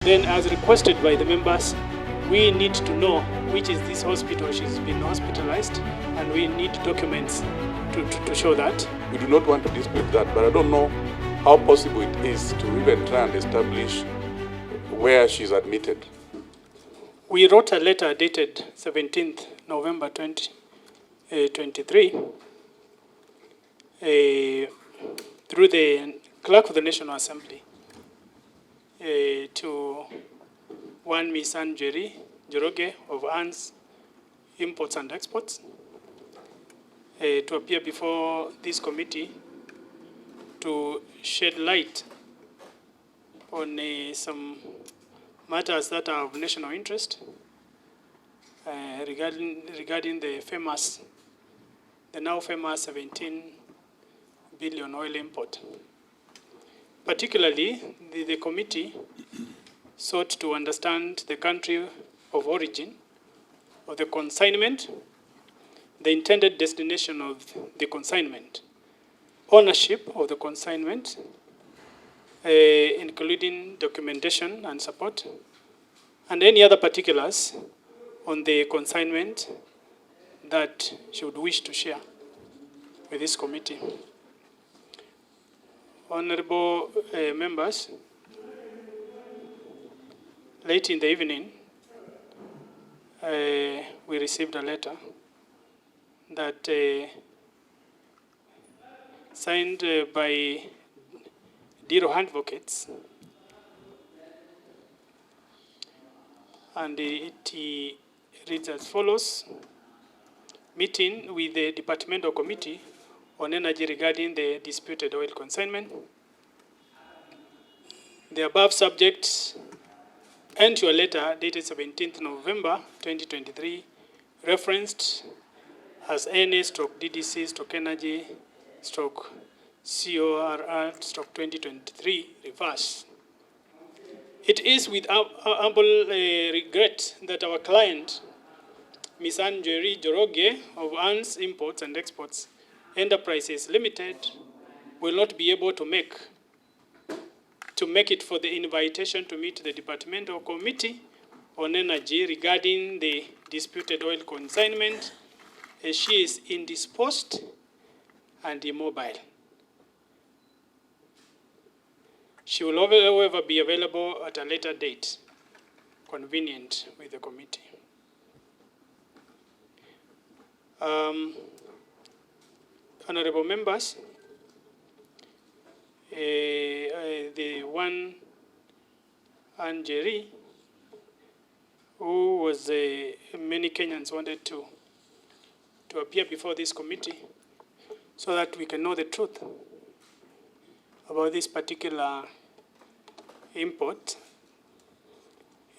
Then, as requested by the members, we need to know which is this hospital she's been hospitalized, and we need documents to show that. We do not want to dispute that, but I don't know how possible it is to even try and establish where she's admitted. We wrote a letter dated 17th November 2023 through the Clerk of the National Assembly to one Miss Anne Njeri Njoroge of Anne's Imports and Exports to appear before this committee to shed light on some matters that are of national interest regarding the now famous 17 billion oil import. Particularly, the committee sought to understand the country of origin of the consignment, the intended destination of the consignment, ownership of the consignment, including documentation and support, and any other particulars on the consignment that she would wish to share with this committee. Honorable members, late in the evening, we received a letter that signed by Diro advocates, and it reads as follows: meeting with the Departmental Committee on Energy regarding the disputed oil consignment. The above subjects and to a letter dated 17th November 2023, referenced as NA/DDC/Energy/CORR/2023 reverse. It is with humble regret that our client, Ms. Anne Njeri Njoroge of Anne's Imports and Exports Enterprises Limited, will not be able to make it for the invitation to meet the Departmental Committee on Energy regarding the disputed oil consignment, as she is indisposed and immobile. She will, however, be available at a later date, convenient with the committee. Honorable members, the one Anne Njeri, who was many Kenyans wanted to appear before this committee so that we can know the truth about this particular import,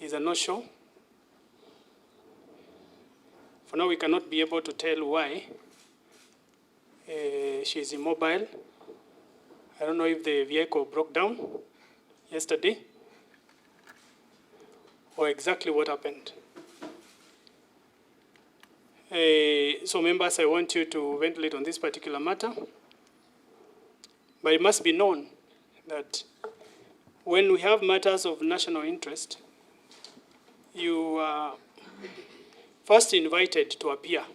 is a no-show. For now, we cannot be able to tell why she is immobile. I don't know if the vehicle broke down yesterday or exactly what happened. So members, I want you to ventilate on this particular matter. But it must be known that when we have matters of national interest, you are first invited to appear.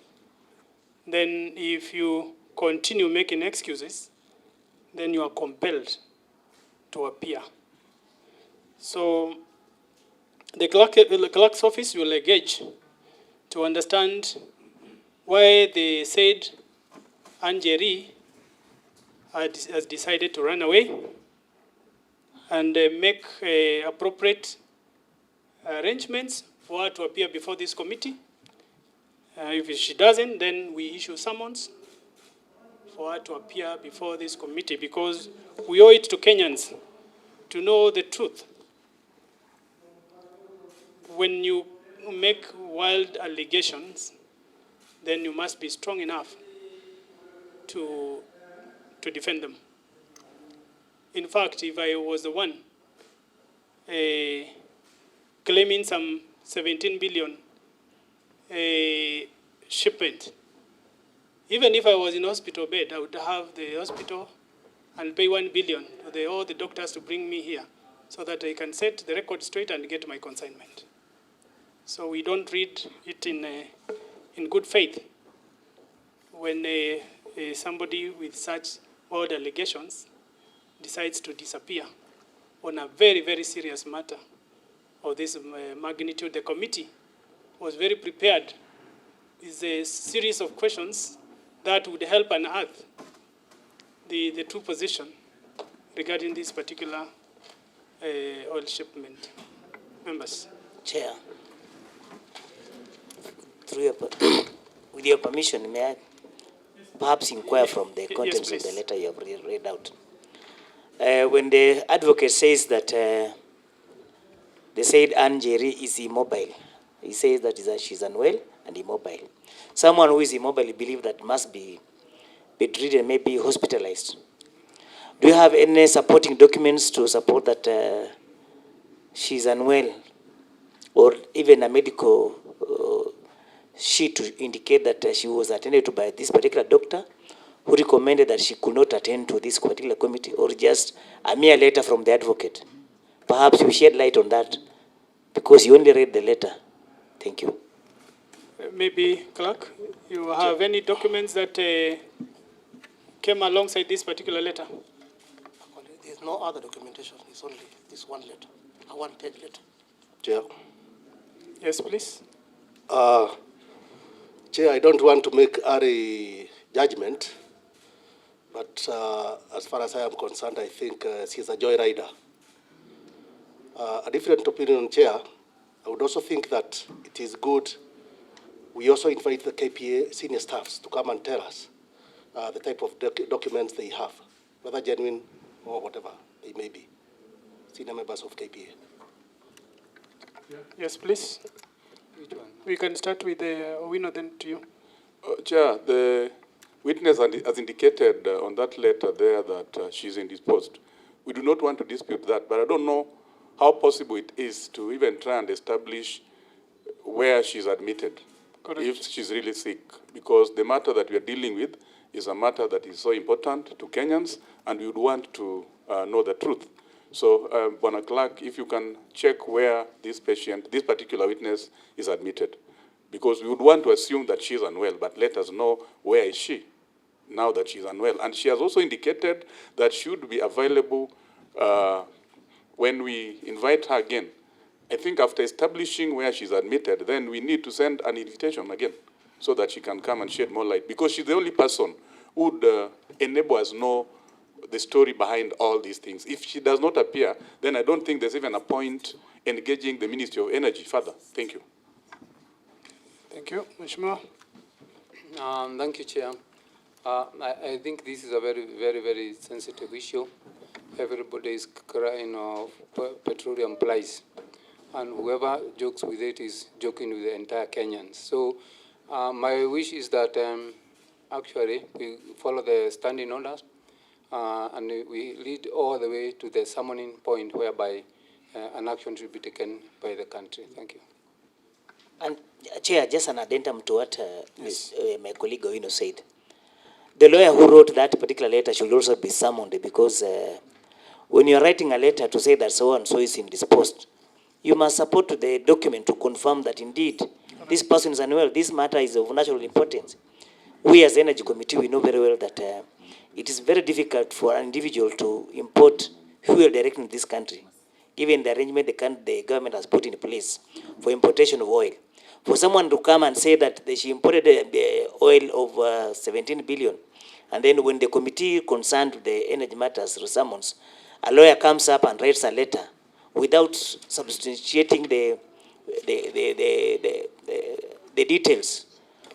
Then if you continue making excuses, then you are compelled to appear. So the clerk's office will engage to understand why they said Anne Njeri has decided to run away and make appropriate arrangements for her to appear before this committee. If she doesn't, then we issue summons for her to appear before this committee, because we owe it to Kenyans to know the truth. When you make wild allegations, then you must be strong enough to defend them. In fact, if I was the one claiming some 17 billion shipment, even if I was in hospital bed, I would have the hospital and pay 1 billion to all the doctors to bring me here so that I can set the record straight and get my consignment. So we don't read it in good faith when somebody with such bold allegations decides to disappear on a very, very serious matter of this magnitude. The committee was very prepared with a series of questions that would help unearth the true position regarding this particular oil shipment. Members. Chair, with your permission, may I perhaps inquire from the contents of the letter you have read out? When the advocate says that they said Anne Njeri is immobile, he says that she's unwell and immobile. Someone who is immobile, believe that must be bedridden, maybe hospitalized. Do you have any supporting documents to support that she's unwell, or even a medical sheet to indicate that she was attended to by this particular doctor who recommended that she could not attend to this particular committee, or just a mere letter from the advocate? Perhaps you shed light on that, because you only read the letter. Thank you. Maybe, Clerk, you have any documents that came alongside this particular letter? There's no other documentation. It's only this one letter, a one-page letter. Chair. Yes, please. Chair, I don't want to make a judgment, but as far as I am concerned, I think she's a joyrider. A different opinion, Chair. I would also think that it is good we also invite the KPA senior staffs to come and tell us the type of documents they have, whether genuine or whatever they may be. Senior members of KPA. Yes, please. Which one? We can start with Owino, then to you. Chair, the witness has indicated on that letter there that she's indisposed. We do not want to dispute that, but I don't know how possible it is to even try and establish where she's admitted. Correct. If she's really sick, because the matter that we are dealing with is a matter that is so important to Kenyans, and we would want to know the truth. So, Bwana Clerk, if you can check where this patient, this particular witness is admitted, because we would want to assume that she's unwell, but let us know where is she now that she's unwell. And she has also indicated that she would be available when we invite her again. I think after establishing where she's admitted, then we need to send an invitation again so that she can come and shed more light, because she's the only person who would enable us know the story behind all these things. If she does not appear, then I don't think there's even a point engaging the Ministry of Energy further. Thank you. Thank you. Mheshimiwa. Thank you, Chair. I think this is a very, very, very sensitive issue. Everybody is crying of petroleum price, and whoever jokes with it is joking with the entire Kenyans. So my wish is that actually we follow the standing orders and we lead all the way to the summoning point whereby an action should be taken by the country. Thank you. And Chair, just an addendum to what my colleague Owino said. The lawyer who wrote that particular letter should also be summoned, because when you're writing a letter to say that so-and-so is indisposed, you must support the document to confirm that indeed this person is unwell. This matter is of national importance. We as Energy Committee, we know very well that it is very difficult for an individual to import fuel directly in this country, given the arrangement the government has put in place for importation of oil. For someone to come and say that she imported the oil of 17 billion, and then when the committee concerned with the energy matters summons, a lawyer comes up and writes a letter without substantiating the details,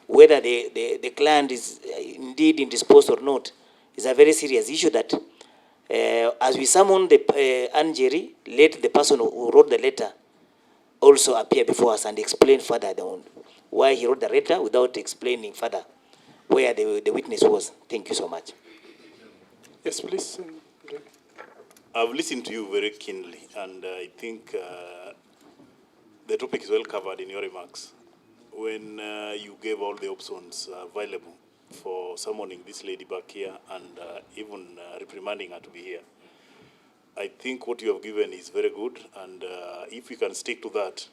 whether the client is indeed indisposed or not, is a very serious issue that, as we summon the Anne Njeri, let the person who wrote the letter also appear before us and explain further why he wrote the letter without explaining further where the witness was. Thank you so much. Yes, please. I've listened to you very keenly, and I think the topic is well covered in your remarks. When you gave all the options available for summoning this lady back here and even reprimanding her to be here, I think what you have given is very good, and if we can stick to that,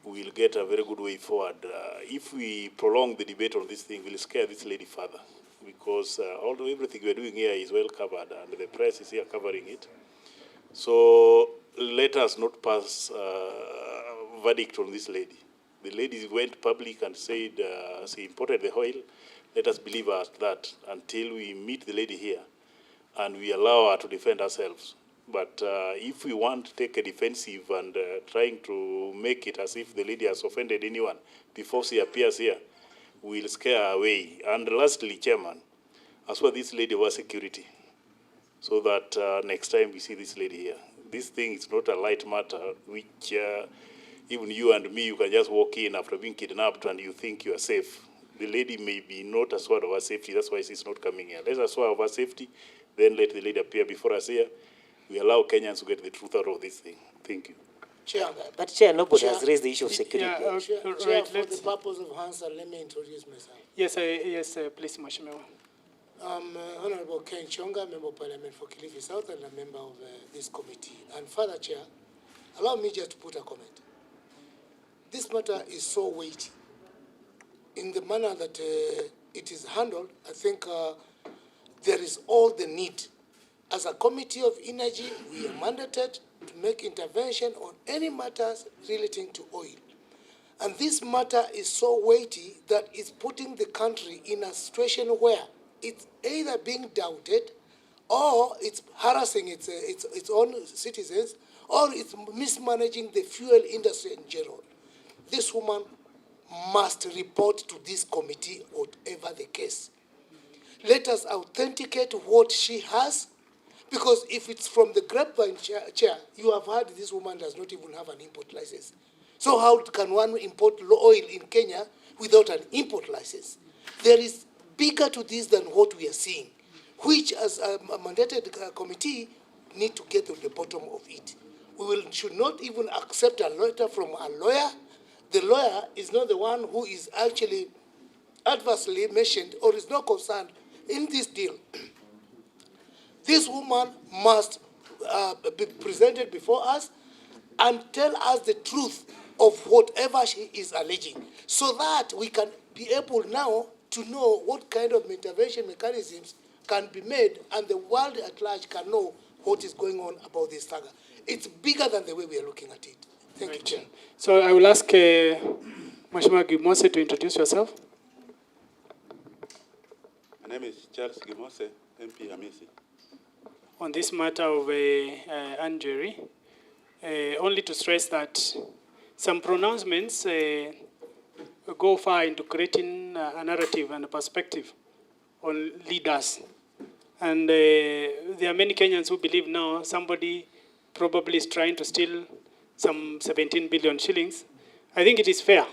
we'll get a very good way forward. If we prolong the debate on this thing, we'll scare this lady further, because although everything we're doing here is well covered, and the press is here covering it, so let us not pass verdict on this lady. The lady went public and said she imported the oil. Let us believe her at that until we meet the lady here and we allow her to defend ourselves. But if we want to take a defensive and trying to make it as if the lady has offended anyone before she appears here, we'll scare her away. And lastly, Chairman, as well, this lady was security, so that next time we see this lady here, this thing is not a light matter, which even you and me, you can just walk in after being kidnapped and you think you are safe. The lady may be not assured of her safety, that's why she's not coming here. Let's assure of her safety, then let the lady appear before us here. We allow Kenyans to get the truth out of this thing. Thank you. Chair, But Chair, nobody Chair. has raised the issue of security. Yeah, Chair, right, Chair, for the let's- purpose of answer, let me introduce myself. Yes, please, Mheshimiwa. I'm Honorable Ken Chonga, Member of Parliament for Kilifi South and a member of this committee. And further, Chair, allow me just to put a comment. This matter is so weighty. In the manner that it is handled, I think there is all the need. As a committee of energy, we are mandated to make intervention on any matters relating to oil. And this matter is so weighty that it's putting the country in a situation where it's either being doubted or it's harassing its own citizens or it's mismanaging the fuel industry in general. This woman must report to this committee, whatever the case. Let us authenticate what she has, because if it's from the grapevine, Chair, you have heard this woman does not even have an import license. So how can one import oil in Kenya without an import license? There is bigger to this than what we are seeing, which as a mandated committee need to get to the bottom of it. Should not even accept a letter from a lawyer. The lawyer is not the one who is actually adversely mentioned or is not concerned in this deal. This woman must be presented before us and tell us the truth of whatever she is alleging, so that we can be able now to know what kind of intervention mechanisms can be made and the world at large can know what is going on about this saga. It's bigger than the way we are looking at it. Thank you, Chair. So I will ask Mheshimiwa Gimose to introduce yourself. My name is Charles Gimose, MP Hamisi. On this matter of Anne Njeri, only to stress that some pronouncements go far into creating a narrative and a perspective on leaders. And there are many Kenyans who believe now somebody probably is trying to steal some 17 billion shillings. I think it is fair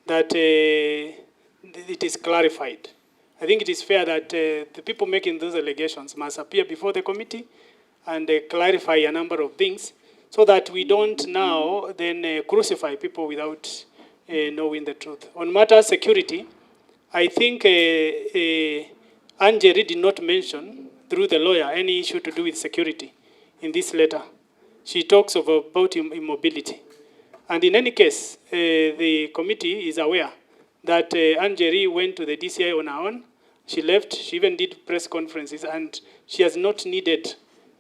that it is clarified. I think it is fair that the people making those allegations must appear before the committee and clarify a number of things so that we don't now then crucify people without knowing the truth. On matters security, I think Anne Njeri did not mention, through the lawyer, any issue to do with security in this letter. She talks about immobility. And in any case, the committee is aware that Anne Njeri went to the DCI on her own. She left, she even did press conferences, and she has not needed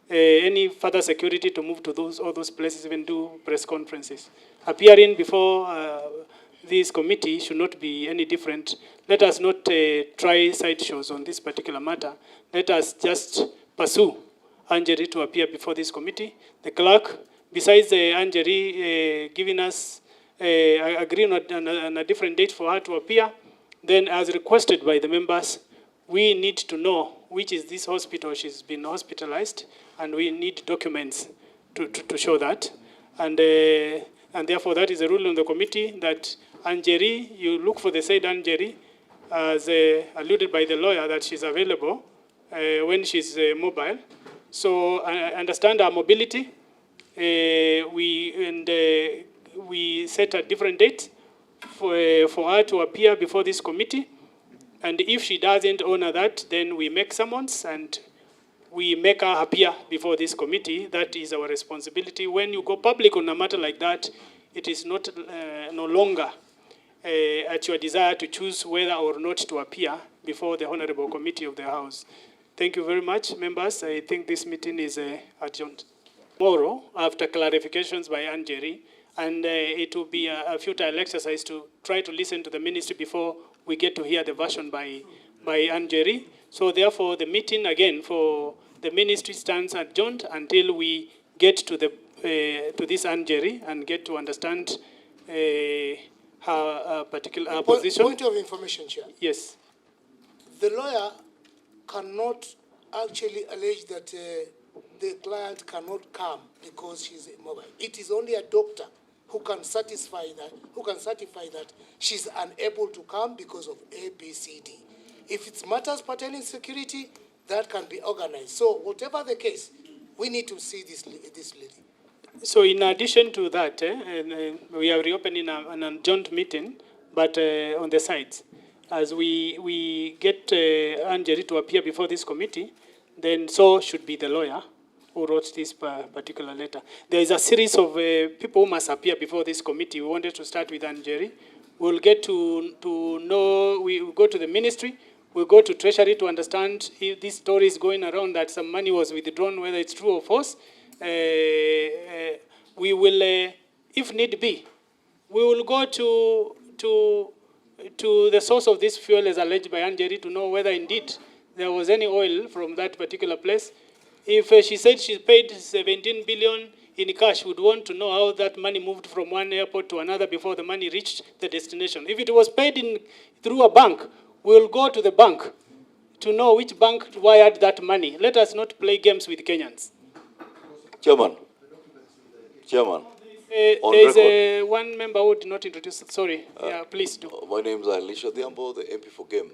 any further security to move to all those places, even do press conferences. Appearing before this committee should not be any different. Let us not try sideshows on this particular matter. Let us just pursue Anne Njeri to appear before this committee. The clerk, besides Anne Njeri giving us, agreeing on a different date for her to appear, then as requested by the members, we need to know which is this hospital she's been hospitalized, and we need documents to show that. And therefore, that is a rule on the committee that Anne Njeri, you look for the said Anne Njeri, as alluded by the lawyer, that she's available when she's mobile. So I understand our mobility. We set a different date for her to appear before this committee. And if she doesn't honor that, then we make summons and we make her appear before this committee. That is our responsibility. When you go public on a matter like that, it is not no longer at your desire to choose whether or not to appear before the Honorable Committee of the House. Thank you very much, members. I think this meeting is adjourned. Tomorrow, after clarifications by Anne Njeri, and it will be a futile exercise to try to listen to the ministry before we get to hear the version by Anne Njeri. So therefore, the meeting again for the ministry stands adjourned until we get to the to this Anne Njeri and get to understand her particular position. Point of information, Chair. Yes. The lawyer cannot actually allege that the client cannot come because she's immobile. It is only a doctor who can certify that she's unable to come because of A, B, C, D. If it's matters pertaining to security, that can be organized. So whatever the case, we need to see this lady. So in addition to that, we are reopening an adjourned meeting, but on the sides. As we get Anne Njeri to appear before this committee, then so should be the lawyer who wrote this particular letter. There is a series of people who must appear before this committee. We wanted to start with Anne Njeri. We'll get to know, we'll go to the ministry, we'll go to Treasury to understand if this story is going around that some money was withdrawn, whether it's true or false. We will, if need be, we will go to the source of this fuel as alleged by Anne Njeri to know whether indeed there was any oil from that particular place. If she said she paid 17 billion in cash, we'd want to know how that money moved from one airport to another before the money reached the destination. If it was paid through a bank, we'll go to the bank to know which bank wired that money. Let us not play games with Kenyans. Chairman. There is one member who did not introduce. Sorry, yeah, please do. My name is Elisha Diambo, the MP for Game.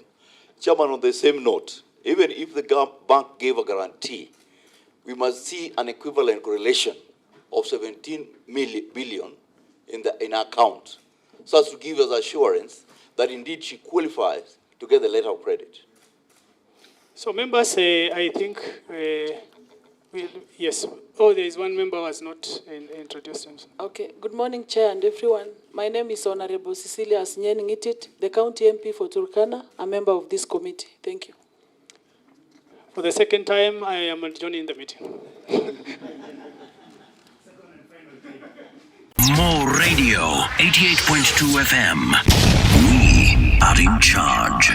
Chairman, on the same note, even if the bank gave a guarantee, we must see an equivalent correlation of 17 billion in our account, so as to give us assurance that indeed she qualifies to get the letter of credit. So members, I think, yes. Oh, there is one member who has not introduced himself. Okay. Good morning, Chair and everyone. My name is Honorable Cecilia Anne Njeri Njoroge, the County MP for Turkana, a member of this committee. Thank you. For the second time, I am joining the meeting. More radio, 88.2 FM. We are in charge.